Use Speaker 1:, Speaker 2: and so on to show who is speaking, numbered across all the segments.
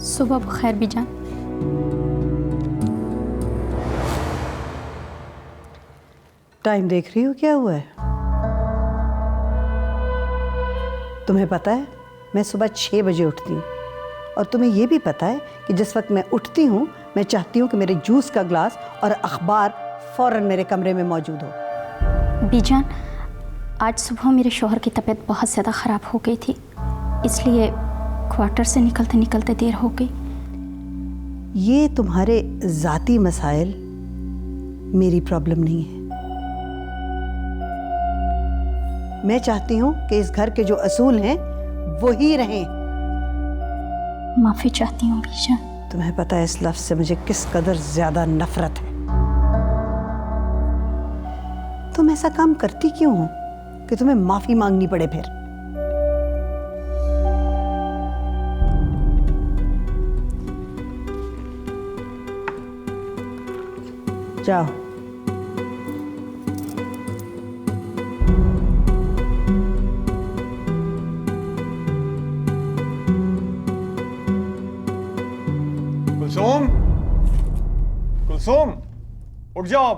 Speaker 1: सुबह बखैर बीजान।
Speaker 2: टाइम देख रही हो क्या हुआ है? तुम्हें पता है मैं सुबह 6 बजे उठती हूँ और तुम्हें यह भी पता है कि जिस वक्त मैं उठती हूँ मैं चाहती हूँ कि मेरे जूस का ग्लास और अखबार फौरन मेरे कमरे में मौजूद हो।
Speaker 1: बीजान, आज सुबह मेरे शौहर की तबीयत बहुत ज़्यादा ख़राब हो गई थी, इसलिए क्वार्टर से निकलते निकलते देर हो गई।
Speaker 2: ये तुम्हारे ज़ाती मसाइल मेरी प्रॉब्लम नहीं है। मैं चाहती हूँ कि इस घर के जो असूल हैं वो ही रहें।
Speaker 1: माफ़ी चाहती हूँ बीजान।
Speaker 2: तुम्हें पता है इस लफ्ज़ से मुझे किस कदर ज़्यादा नफरत है। तुम ऐसा काम करती क्यों हो कि तुम्हें माफ़ी मांगनी पड़े फिर? जाओ।
Speaker 3: कुलसुम, कुलसुम, उठ जाओ।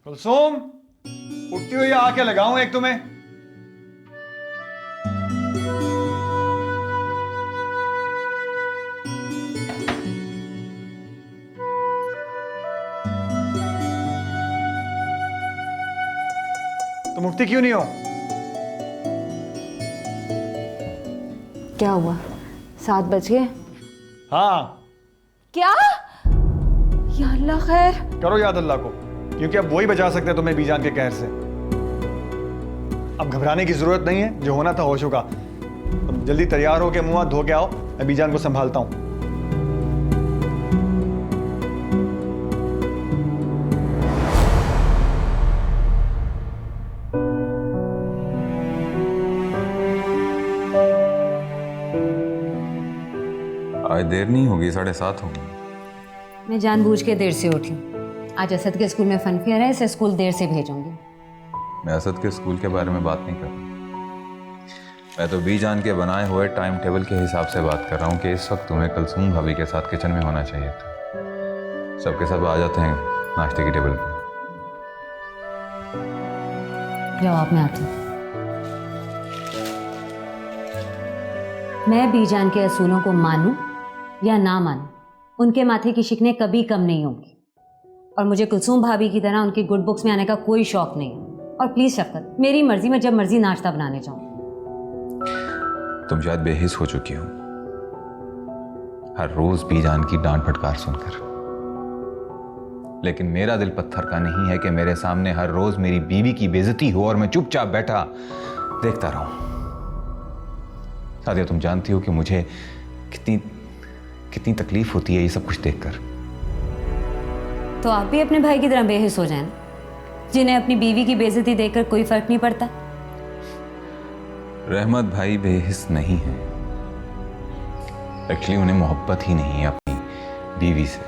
Speaker 3: कुलसुम, उठती हुई आके लगाऊं एक तुम्हें। तुम उठती क्यों नहीं हो?
Speaker 4: क्या हुआ? 7 बज गए?
Speaker 3: हाँ,
Speaker 4: क्या? या अल्लाह खैर।
Speaker 3: करो याद अल्लाह को, क्योंकि अब वही बचा सकते हैं तुम्हें बीजान के कहर से। अब घबराने की जरूरत नहीं है, जो होना था हो चुका। तुम जल्दी तैयार होके मुंह हाथ धो के आओ, मैं बीजान को संभालता हूं।
Speaker 5: आज देर नहीं होगी, 7:30 हो गई।
Speaker 4: मैं जानबूझ के देर से उठी हूँ। आज असद के स्कूल में फन फेयर है, इसे स्कूल देर से भेजूंगी।
Speaker 5: मैं असद के स्कूल के बारे में बात नहीं कर रहा। मैं तो बीजान के बनाए हुए टाइम टेबल के हिसाब से बात कर रहा हूँ कि इस वक्त तुम्हें कुलसुम भाभी के साथ किचन में होना चाहिए था। सबके सब आ जाते हैं नाश्ते की टेबल पर।
Speaker 4: जवाब में आती हूँ। मैं बीजान के असूलों को मानूं या ना मानूं, उनके माथे की शिकने कभी कम नहीं होंगी। और मुझे कुलसुम भाभी की तरह उनकी गुड बुक्स में आने का कोई शौक नहीं है। और प्लीज शफकत, मेरी मर्जी में जब मर्जी नाश्ता बनाने जाऊं।
Speaker 5: तुम शायद बेहिस हो चुकी हो हर रोज बीजान की डांट फटकार सुनकर, लेकिन मेरा दिल पत्थर का नहीं है कि मेरे सामने हर रोज मेरी बीवी की बेइज्जती हो और मैं चुपचाप बैठा देखता रहूं। सादिया, तुम जानती हो कि मुझे कितनी तकलीफ होती है ये सब कुछ देखकर।
Speaker 4: तो आप भी अपने भाई की तरह बेहिस हो जाए ना, जिन्हें अपनी बीवी की बेइज्जती देखकर कोई फर्क नहीं पड़ता।
Speaker 5: रहमत भाई बेहिस नहीं है। एक्चुअली उन्हें मोहब्बत ही नहीं है अपनी बीवी से,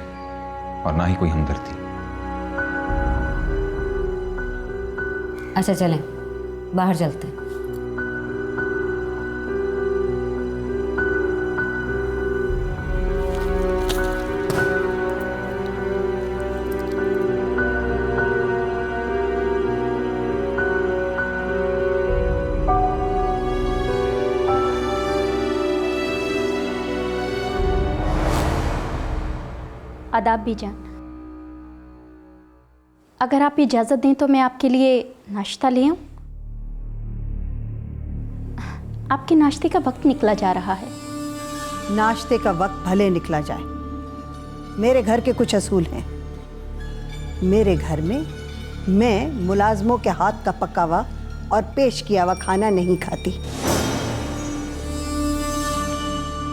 Speaker 5: और ना ही कोई हमदर्दी।
Speaker 4: अच्छा चलें, बाहर चलते हैं।
Speaker 1: आदाब बीजान, अगर आप इजाज़त दें तो मैं आपके लिए नाश्ता ले आऊं? आपके नाश्ते का वक्त निकला जा रहा है।
Speaker 2: नाश्ते का वक्त भले निकला जाए, मेरे घर के कुछ असूल हैं। मेरे घर में मैं मुलाजमों के हाथ का पका हुआ और पेश किया हुआ खाना नहीं खाती।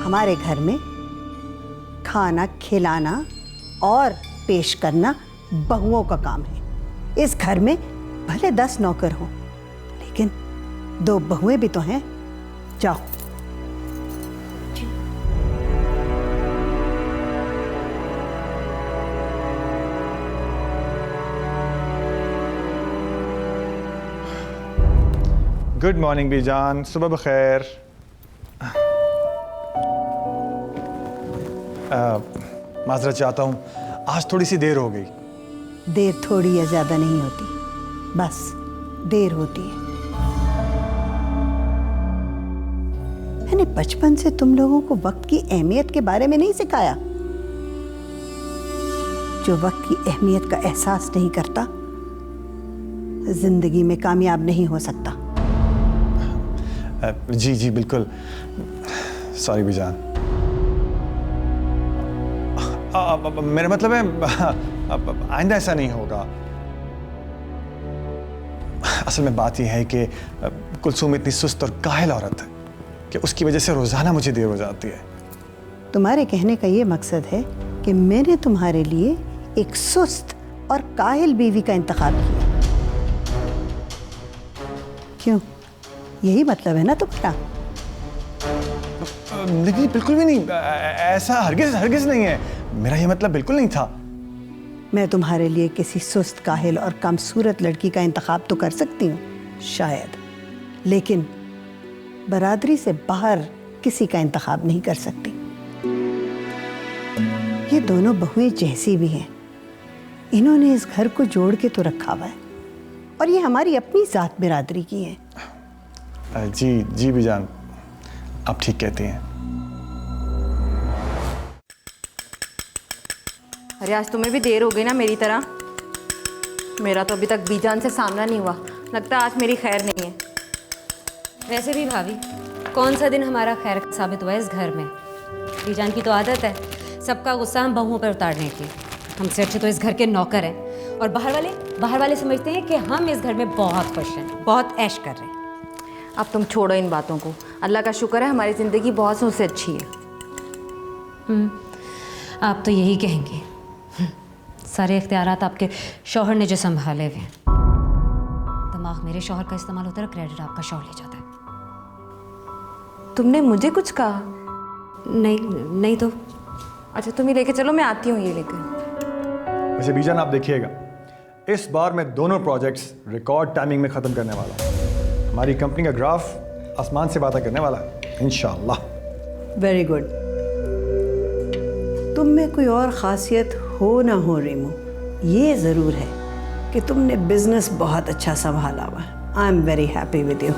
Speaker 2: हमारे घर में खाना खिलाना और पेश करना बहुओं का काम है। इस घर में भले 10 नौकर हों, लेकिन 2 बहुएं भी तो हैं। जाओ।
Speaker 3: गुड मॉर्निंग बीजान, सुबह बखैर। माजरत चाहता हूँ, आज थोड़ी सी देर हो गई।
Speaker 2: देर थोड़ी या ज़्यादा नहीं होती, बस देर होती है। मैंने बचपन से तुम लोगों को वक्त की अहमियत के बारे में नहीं सिखाया? जो वक्त की अहमियत का एहसास नहीं करता, जिंदगी में कामयाब नहीं हो सकता।
Speaker 3: जी जी बिल्कुल, सॉरी बीजान। मेरा मतलब है आइंदा ऐसा नहीं होगा। असल में बात यह है कि कुलसूम इतनी सुस्त और काहिल औरत है कि उसकी वजह से रोजाना मुझे देर हो जाती है।
Speaker 2: तुम्हारे कहने का ये मकसद है कि मैंने तुम्हारे लिए एक सुस्त और काहिल बीवी का इंतखाब किया। क्यों, यही मतलब है ना तुम्हारा?
Speaker 3: नहीं, बिल्कुल भी नहीं, ऐसा हरगिज हरगिज नहीं है। मेरा ये मतलब बिल्कुल नहीं था।
Speaker 2: मैं तुम्हारे लिए किसी सुस्त, काहिल और कमसूरत लड़की का इंतखाब तो कर सकती हूँ शायद, लेकिन बरादरी से बाहर किसी का इंतखाब नहीं कर सकती। ये दोनों बहुएं जैसी भी हैं, इन्होंने इस घर को जोड़ के तो रखा हुआ है, और ये हमारी अपनी जात बिरादरी की हैं।
Speaker 3: जी जी बीजान, आप ठीक कहती हैं।
Speaker 6: अरे आज तुम्हें भी देर हो गई ना मेरी तरह। मेरा तो अभी तक बीजान से सामना नहीं हुआ, लगता है आज मेरी खैर नहीं है।
Speaker 4: वैसे भी भाभी, कौन सा दिन हमारा खैर साबित हुआ है इस घर में? बीजान की तो आदत है सबका गुस्सा हम बहुओं पर उतारने की। हमसे अच्छे तो इस घर के नौकर हैं, और बाहर वाले समझते हैं कि हम इस घर में बहुत खुश हैं, बहुत ऐश कर रहे हैं।
Speaker 6: अब तुम छोड़ो इन बातों को। अल्लाह का शुक्र है हमारी ज़िंदगी बहुत से अच्छी है।
Speaker 4: आप तो यही कहेंगे। सारे इख्तियारात आपके शौहर ने जो संभाले हुए हैं। दिमाग मेरे शौहर का इस्तेमाल होता है, क्रेडिट आपका शौहर ले जाता है।
Speaker 6: तुमने मुझे कुछ कहा?
Speaker 4: नहीं तो।
Speaker 6: अच्छा तुम ही लेके चलो, मैं आती हूँ ये लेकर।
Speaker 3: वैसे बीजान आप देखिएगा, इस बार मैं दोनों प्रोजेक्ट्स रिकॉर्ड टाइमिंग में ख़त्म करने वाला हूँ। हमारी कंपनी का ग्राफ आसमान से बातें करने वाला है इंशाअल्लाह।
Speaker 2: Very good. तुम में कोई और ख़ासियत हो ना हो रीमू, ये ज़रूर है कि तुमने बिजनेस बहुत अच्छा संभाला हुआ है। I am very happy with you.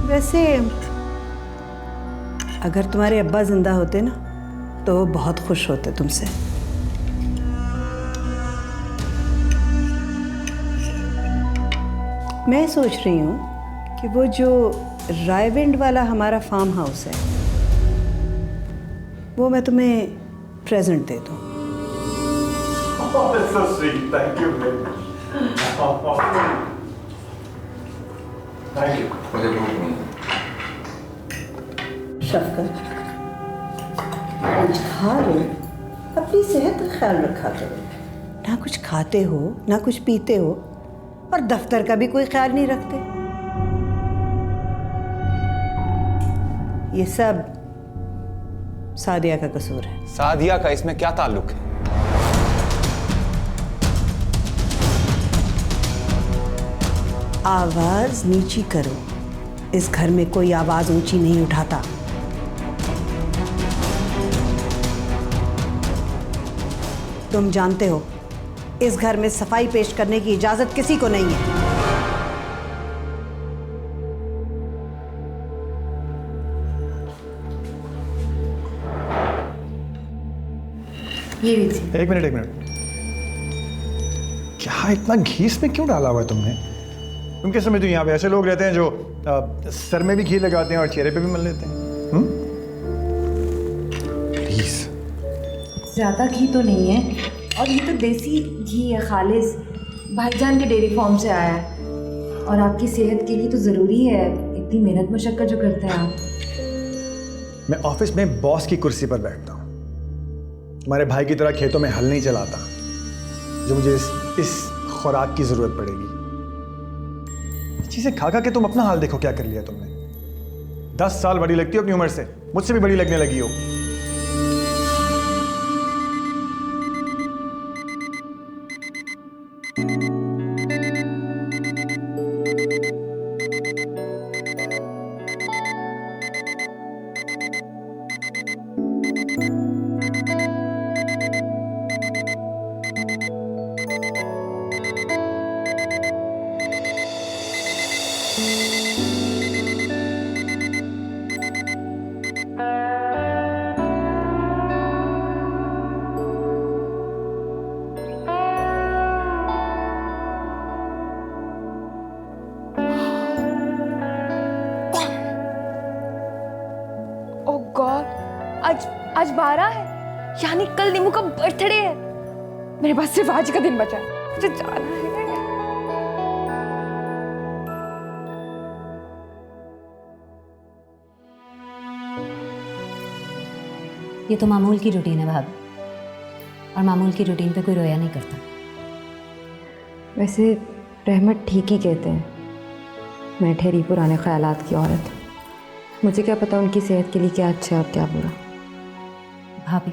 Speaker 2: वैसे अगर तुम्हारे अब्बा जिंदा होते ना तो वो बहुत खुश होते तुमसे। मैं सोच रही हूँ कि वो जो रायविंड वाला हमारा फार्म हाउस है वो मैं तुम्हें प्रेजेंट दे दूँ।
Speaker 3: That's so sweet. Thank you very much. Thank you.
Speaker 5: मुझे भूख नहीं है।
Speaker 2: शफकत, कुछ खा लो, अपनी सेहत का ख्याल रखा करो। ना कुछ खाते हो ना कुछ पीते हो, और दफ्तर का भी कोई ख्याल नहीं रखते। ये सब सादिया का कसूर है।
Speaker 7: सादिया का इसमें क्या ताल्लुक है?
Speaker 2: आवाज नीची करो। इस घर में कोई आवाज ऊंची नहीं उठाता। तुम जानते हो इस घर में सफाई पेश करने की इजाजत किसी को नहीं है।
Speaker 6: ये लीजिए।
Speaker 3: एक मिनट। क्या इतना घी इसमें क्यों डाला हुआ है तुमने? तुम क्या समझते हो यहाँ पे ऐसे लोग रहते हैं जो सर में भी घी लगाते हैं और चेहरे पे भी मल लेते हैं? प्लीज।
Speaker 6: ज़्यादा घी तो नहीं है, और ये तो देसी घी है, खालिस भाईजान के डेयरी फार्म से आया है। और आपकी सेहत के लिए तो ज़रूरी है, इतनी मेहनत मशक्कत जो करते हैं आप।
Speaker 3: मैं ऑफिस में बॉस की कुर्सी पर बैठता हूँ, तुम्हारे भाई की तरह खेतों में हल नहीं चलाता जो मुझे इस खुराक की जरूरत पड़ेगी। चीजें खा खा के तुम अपना हाल देखो क्या कर लिया तुमने। 10 साल बड़ी लगती हो अपनी उम्र से, मुझसे भी बड़ी लगने लगी हो।
Speaker 6: आज 12 है, यानी कल नीमू का बर्थडे है। मेरे पास सिर्फ आज का दिन बचा है, मुझे जाना है।
Speaker 4: ये तो मामूल की रूटीन है भाभी, और मामूल की रूटीन पे कोई रोया नहीं करता।
Speaker 6: वैसे रहमत ठीक ही कहते हैं, मैं ठहरी पुराने ख्यालात की औरत। मुझे क्या पता उनकी सेहत के लिए क्या अच्छा है और क्या बुरा।
Speaker 4: भाभी,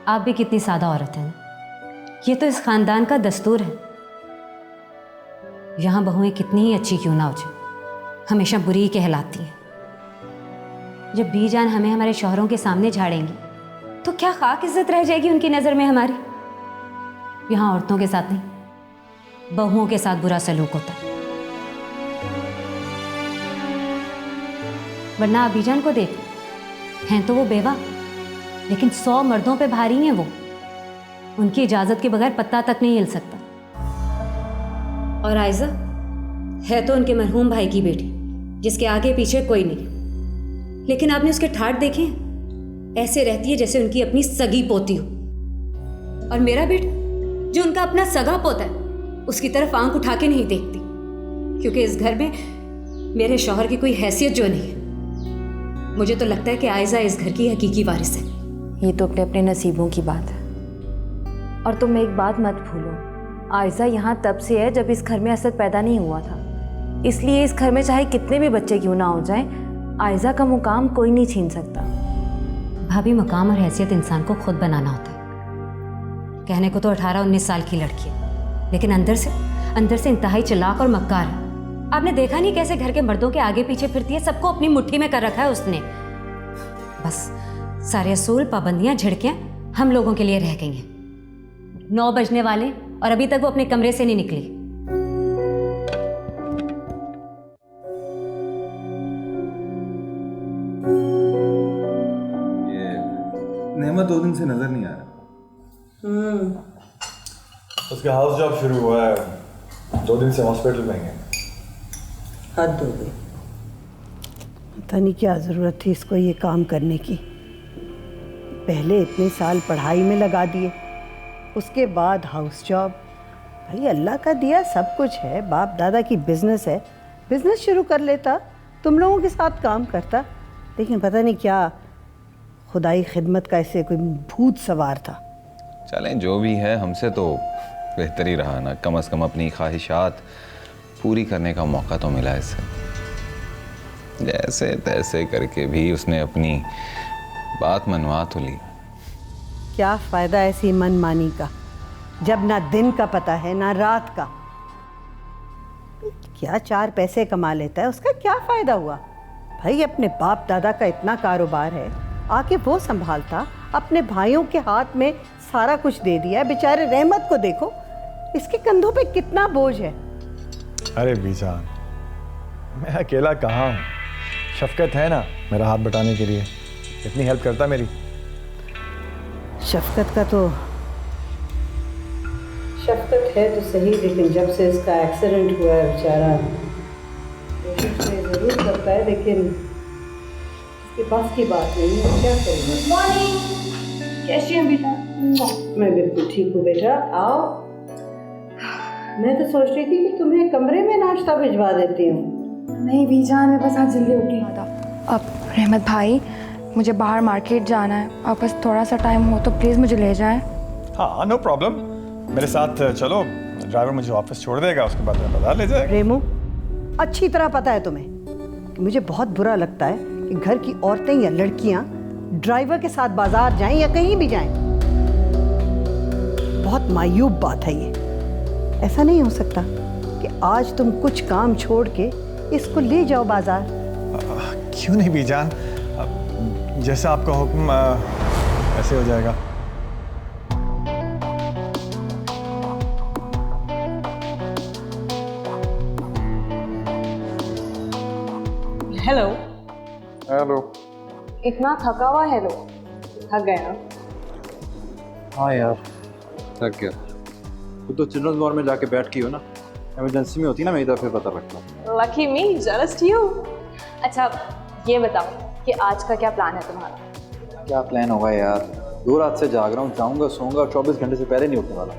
Speaker 4: आप भी कितनी सादा औरत हैं ना। ये तो इस खानदान का दस्तूर है। यहाँ बहुएं कितनी ही अच्छी क्यों ना हो जाए, हमेशा बुरी ही कहलाती हैं। जब बीजान हमें हमारे शौहरों के सामने झाड़ेंगी तो क्या खाक इज्जत रह जाएगी उनकी नज़र में हमारी। यहाँ औरतों के साथ नहीं, बहुओं के साथ बुरा सलूक होता है। वरना आप बीजान को देख, हैं तो वो बेवा, लेकिन 100 मर्दों पे भारी हैं वो। उनकी इजाज़त के बगैर पत्ता तक नहीं हिल सकता। और आयजा है तो उनके मरहूम भाई की बेटी, जिसके आगे पीछे कोई नहीं, लेकिन आपने उसके ठाठ देखे हैं? ऐसे रहती है जैसे उनकी अपनी सगी पोती हो। और मेरा बेटा, जो उनका अपना सगा पोता है, उसकी तरफ आंख उठा के नहीं देखती, क्योंकि इस घर में मेरे शौहर की कोई हैसियत जो नहीं है। मुझे तो लगता है कि आयजा इस घर की हकीकी वारिस है।
Speaker 6: ये तो अपने अपने नसीबों की बात है। और तुम एक बात मत भूलो, आयजा यहाँ तब से है जब इस घर में असद पैदा नहीं हुआ था। इसलिए इस घर में चाहे कितने भी बच्चे क्यों ना हो जाएं, आयजा का मुकाम कोई नहीं छीन सकता।
Speaker 4: भाभी, मुकाम और हैसियत इंसान को खुद बनाना होता है। कहने को तो 18-19 साल की लड़की है, लेकिन अंदर से इंतहाई चालाक और मक्कार है। आपने देखा नहीं कैसे घर के मर्दों के आगे पीछे फिरती है? सबको अपनी मुट्ठी में कर रखा है उसने। बस सारे असूल, पाबंदियां, झिड़कियां हम लोगों के लिए रह गई हैं। 9 बजने वाले और अभी तक वो अपने कमरे से नहीं निकली।
Speaker 5: ये नेमत 2 दिन से नजर नहीं आ रहा।
Speaker 3: उसका हाउस जॉब शुरू हुआ है, 2 दिन से हॉस्पिटल में है।
Speaker 2: हद हो गई। पता नहीं क्या ज़रूरत थी इसको ये काम करने की। पहले इतने साल पढ़ाई में लगा दिए, उसके बाद हाउस जॉब। भाई अल्लाह का दिया सब कुछ है, बाप दादा की बिजनेस है, बिजनेस शुरू कर लेता, तुम लोगों के साथ काम करता। लेकिन पता नहीं क्या खुदाई खिदमत का ऐसे कोई भूत सवार था।
Speaker 5: चलें, जो भी है, हमसे तो बेहतर ही रहा ना। कम से कम अपनी ख्वाहिशात पूरी करने का मौका तो मिला इससे। जैसे तैसे करके भी उसने अपनी बात मनवा तो ली।
Speaker 2: क्या फ़ायदा ऐसी मनमानी का, जब ना दिन का पता है ना रात का। क्या 4 पैसे कमा लेता है, उसका क्या फ़ायदा हुआ? भाई अपने बाप दादा का इतना कारोबार है, आके वो संभालता, अपने भाइयों के हाथ में सारा कुछ दे दिया। बेचारे रहमत को देखो, इसके कंधों पे कितना बोझ है।
Speaker 3: अरे बीजान, मैं अकेला कहाँ हूँ? शफकत है ना मेरा हाथ बटाने के लिए, इतनी हेल्प करता मेरी।
Speaker 2: शफकत का तो शफकत है तो सही, लेकिन जब से इसका एक्सीडेंट हुआ है बेचारा कोशिश तो ज़रूर करता है, लेकिन इसके पास की बात नहीं है। क्या करेंगे?
Speaker 6: मॉर्निंग, कैसी हैं बेटा?
Speaker 2: मैं बिल्कुल ठीक हूँ बेटा, आओ। मैं तो सोच रही थी कि तुम्हें कमरे में नाश्ता भिजवा देती हूँ।
Speaker 6: नहीं बीजान, मैं बस आज जल्दी उठी था। अब रहमत भाई, मुझे बाहर मार्केट जाना है, अब बस थोड़ा सा टाइम हो तो प्लीज़ मुझे ले जाएं।
Speaker 3: हाँ, नो प्रॉब्लम, मेरे साथ चलो। ड्राइवर मुझे ऑफिस छोड़ देगा, उसके बाद मैं बाजार ले जाएगा।
Speaker 2: रेमू, अच्छी तरह पता है तुम्हें कि मुझे बहुत बुरा लगता है कि घर की औरतें या लड़कियां ड्राइवर के साथ बाजार जाएं या कहीं भी जाएं। बहुत मायूब बात है ये। ऐसा नहीं हो सकता कि आज तुम कुछ काम छोड़ के इसको ले जाओ बाजार।
Speaker 3: क्यों नहीं बीजान, जैसा आपका हुक्म ऐसे हो जाएगा।
Speaker 8: हेलो।
Speaker 3: हेलो।
Speaker 8: इतना थका हुआ हेलो, थक गए ना?
Speaker 9: हाँ यार, थक गया। वो तो चिल्ड्रंस वार्ड में जाके बैठ की हो ना, इमरजेंसी में होती ना मेरी तरफ फिर पता लगता।
Speaker 8: Lucky me, jealous too you. अच्छा ये बताओ कि आज का क्या प्लान है तुम्हारा?
Speaker 9: क्या प्लान होगा यार? 2 रात से जाग रहा हूँ, जाऊँगा सोऊंगा, 24 घंटे से पहले नहीं उठने वाला।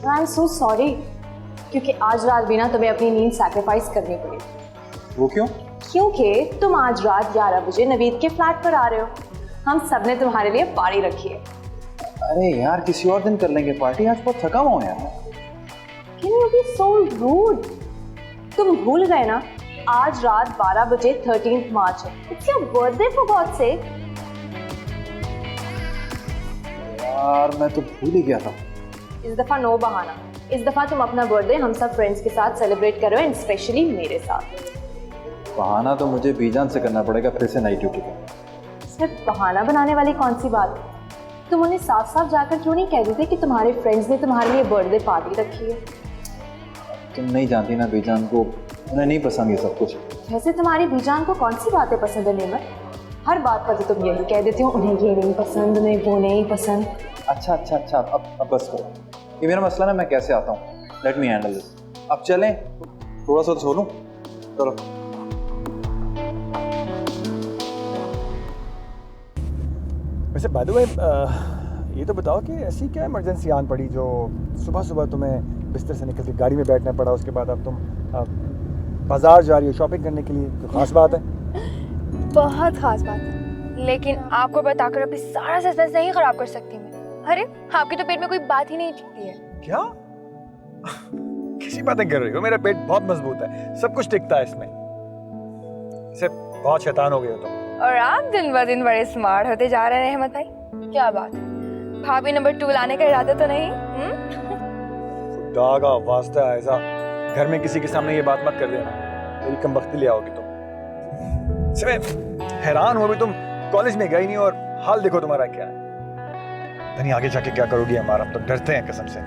Speaker 8: आई एम सो सॉरी, क्योंकि आज रात भी ना तुम्हें अपनी नींद सैक्रिफाइस करनी पड़ी।
Speaker 9: वो क्यों?
Speaker 8: क्योंकि तुम आज रात 11 बजे नवीद के फ्लैट पर आ रहे हो। हम सब ने तुम्हारे लिए पार्टी रखी है।
Speaker 9: अरे यार किसी और दिन कर लेंगे पार्टी, आज बहुत थका हुआ हूँ यार।
Speaker 8: Can you be so rude? तुम भूल गए ना, आज रात 12 बजे 13 मार्च है। It's your birthday for God's sake.
Speaker 9: यार मैं तो भूल ही गया था।
Speaker 8: इस दफा नो बहाना। इस दफा तुम अपना बर्थडे हम सब फ्रेंड्स के साथ सेलिब्रेट करो, एंड स्पेशली मेरे साथ।
Speaker 9: बहाना तो मुझे बीजान से करना पड़ेगा फिर से नाइट ड्यूटी का।
Speaker 8: सिर्फ बहाना बनाने वाली कौन सी बात है? तुम उन्हें साफ साफ जाकर क्यों नहीं कह देते कि तुम्हारे फ्रेंड्स ने तुम्हारे लिए बर्थडे पार्टी रखी है?
Speaker 9: तुम नहीं जानती ना बीजान को, उन्हें नहीं पसंद ये सब कुछ।
Speaker 8: वैसे तुम्हारी बीजान को कौन सी बातें पसंद है नेमर? हर बात पर तो तुम यही कह देते हो, उन्हें ये नहीं पसंद, उन्हें वो नहीं पसंद।
Speaker 9: अच्छा अब बस करो, ये मेरा मसला ना, मैं कैसे आता हूँ, लेट मी हैंडल दिस। अब चलें, थोड़ा सा तो सो लूँ। चलो।
Speaker 3: वैसे बाय द वे ये तो बताओ कि ऐसी क्या इमरजेंसी आन पड़ी जो सुबह सुबह तुम्हें बिस्तर से निकल के गाड़ी में बैठना पड़ा, उसके बाद अब तुम बाजार जा रही हो शॉपिंग करने के लिए? कोई खास बात है?
Speaker 10: बहुत खास बात है, लेकिन आपको बताकर अभी सारा सस्पेंस नहीं खराब कर सकती मैं। अरे आपके तो पेट में कोई बात ही नहीं टिकती है।
Speaker 3: क्या किसी बातें कर रही हो? मेरा पेट बहुत मजबूत है, सब कुछ टिकता है इसमें। इसे बहुत शैतान हो गए हो तुम।
Speaker 10: और आप दिन ब दिन बड़े स्मार्ट होते जा रहे हैं अहमद भाई। क्या बात है, भाभी नंबर 2 लाने का इरादा तो नहीं?
Speaker 3: खुदा का वास्ता है, ऐसा घर में किसी के सामने ये बात मत कर देना, मेरी कमबख्ती ले आओगी तुम। हैरान हो, अभी तुम कॉलेज में गई नहीं और हाल देखो तुम्हारा क्या है। नहीं आगे जाके क्या करोगी हमारा, हम तो डरते हैं कसम से।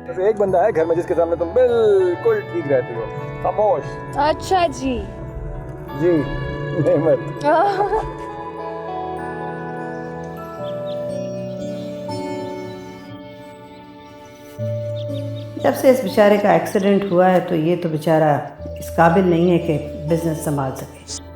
Speaker 3: बस एक बंदा है घर में जिसके सामने तुम बिल्कुल ठीक रहती हो, खामोश।
Speaker 10: अच्छा जी
Speaker 3: नेमर।
Speaker 2: जब से इस बेचारे का एक्सीडेंट हुआ है तो ये तो बेचारा इस काबिल नहीं है कि बिजनेस संभाल सके।